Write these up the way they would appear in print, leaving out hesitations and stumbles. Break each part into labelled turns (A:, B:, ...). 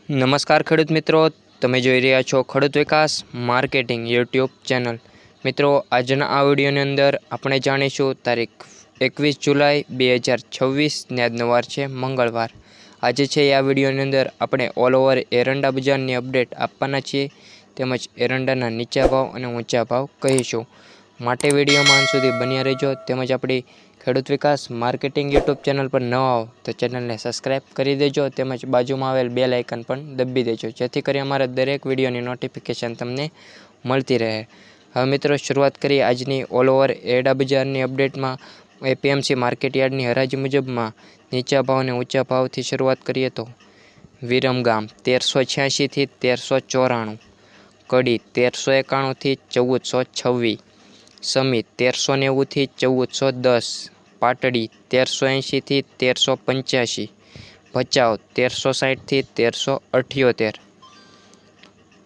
A: નમસ્કાર ખેડૂત મિત્રો, તમે જોઈ રહ્યા છો ખેડૂત વિકાસ માર્કેટિંગ યુટ્યુબ ચેનલ। મિત્રો, આજના આ વિડીયોની અંદર આપણે જાણીશું તારીખ 21 જુલાઈ 2026 ને આજનો વાર છે મંગળવાર। આજે છે આ વિડીયોની અંદર આપણે ઓલ ઓવર એરંડા બજારની અપડેટ આપવાના છીએ, તેમજ એરંડાના નીચા ભાવ અને ઊંચા ભાવ કહીશું। માટે વિડીયોમાં અંત સુધી બન્યા રહેજો। તેમજ આપણી ખેડૂત વિકાસ માર્કેટિંગ યુટ્યુબ ચેનલ પર નવા આવો તો ચેનલને સબસ્ક્રાઈબ કરી દેજો, તેમજ બાજુમાં આવેલ બેલ આઇકન પણ દબાવી દેજો, જેથી કરી અમારા દરેક વિડીયોની નોટિફિકેશન તમને મળતી રહે। હવે મિત્રો, શરૂઆત કરીએ આજની ઓલ ઓવર એરંડા બજારની અપડેટમાં। એપીએમસી માર્કેટ યાર્ડની હરાજી મુજબમાં નીચા ભાવ અને ઊંચા ભાવથી શરૂઆત કરીએ તો વિરમગામ 1386 થી 1394, કડી 1391 થી 1426, સમિત 1390 થી 1410, પાટડી 1380 થી 1385, ભચાઉ 1360 થી 1378,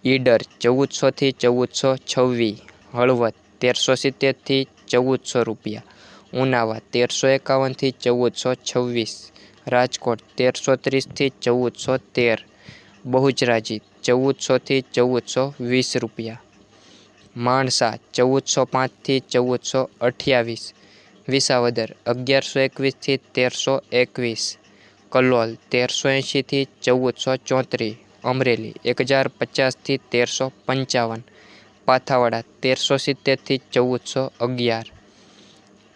A: ઈડર 1400 થી 1426, હળવદ 1370 થી 1400 રૂપિયા, ઉનાવા 1351 થી 1426, રાજકોટ 1330 થી 1413, બહુચરાજી 1400 થી 1420 રૂપિયા, માણસા 1405 થી 1428, વિસાવદર 1121 થી 1321, કલોલ 1380 થી 1434, અમરેલી 1050 થી 1355, પાથાવાડા 1370 થી 1411,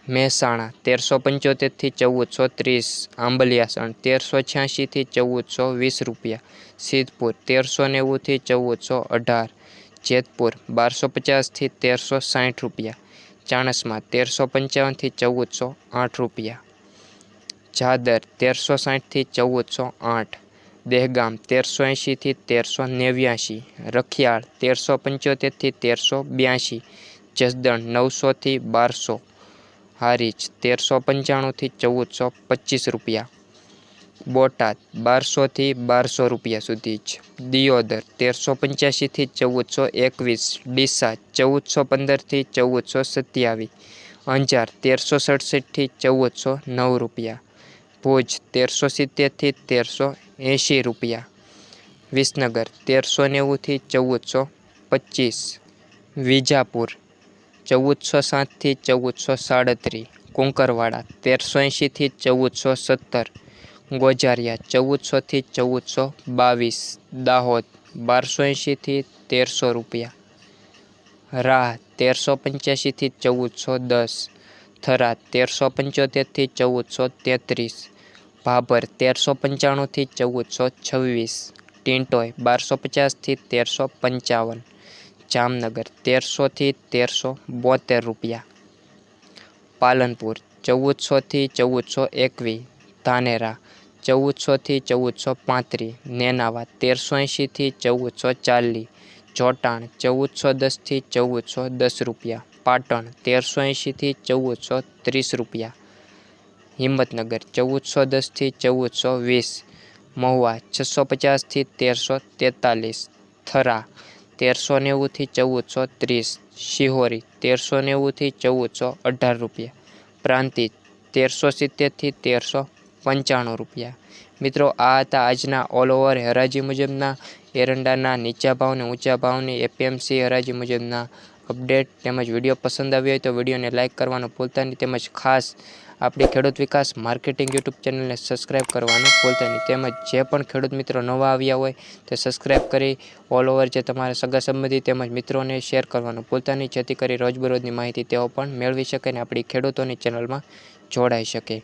A: મહેસાણા 1375 થી 1430, આંબલિયાસણ 1386 થી 1420 રૂપિયા, સિદ્ધપુર 1390 થી 1418, જેતપુર 1250 થી 1360 રૂપિયા, ચાણસ્મા 1355 થી 1408 રૂપિયા, જાદર 1360 થી 1408, દહેગામ 1380 થી 1389, રખિયાળ 1375 થી 1382, જસદણ 900 થી 1200, હારીજ 1395 થી 1425 રૂપિયા, બોટાદ 1200 થી 1200 રૂપિયા સુધી જ, દિયોદર 1385 થી 1421, ડીસા 1415 થી 1427, અંજાર 1367 થી 1409 રૂપિયા, ભુજ 1370 થી 1380 રૂપિયા, વિસનગર 1390 થી 1425, વિજાપુર 1407 થી 1437, કુંકરવાડા 1380 થી 1417, ગોજારિયા 1400 થી 1422, દાહોદ 1280 થી 1300 રૂપિયા, રાહ 1385 થી 1410, થરાદ 1375 થી 1433, ભાભર 1395 થી 1426, ટિન્ટોય 1250 થી 1355, જામનગર 1300 થી 1372 રૂપિયા, પાલનપુર 1400 થી 1421, ધાનેરા 1400 થી 1435, નેનાવા 1380 થી 1440, જોટાણ 1410 થી 1410 રૂપિયા, પાટણ 1380 થી 1430 રૂપિયા, હિંમતનગર 1410 થી 1420, મહુવા 650 થી 1343, થરા 1390 થી 1430, શિહોરી 1390 થી 1418 રૂપિયા, પ્રાંતિજ 1370 થી 1395 રૂપિયા। મિત્રો, આ હતા આજના ઓલ ઓવર હરાજી મુજબના એરંડાના નીચા ભાવ અને ઊંચા ભાવની એપીએમસી હરાજી મુજબના અપડેટ। તેમજ વિડીયો પસંદ આવ્યો હોય તો વિડીયોને લાઇક કરવાનું ભૂલતા નહીં, તેમજ ખાસ આપણી ખેડૂત વિકાસ માર્કેટિંગ યુટ્યુબ ચેનલને સબસ્ક્રાઈબ કરવાનું ભૂલતા નહીં। તેમજ જે પણ ખેડૂત મિત્રો નવા આવ્યા હોય તે સબસ્ક્રાઈબ કરી ઓલ ઓવર જે તમારા સગા સંબંધી તેમજ મિત્રોને શેર કરવાનું ભૂલતા નહીં, જેથી કરી રોજબરોજની માહિતી તેઓ પણ મેળવી શકે અને આપણી ખેડૂતોની ચેનલમાં જોડાઈ શકે।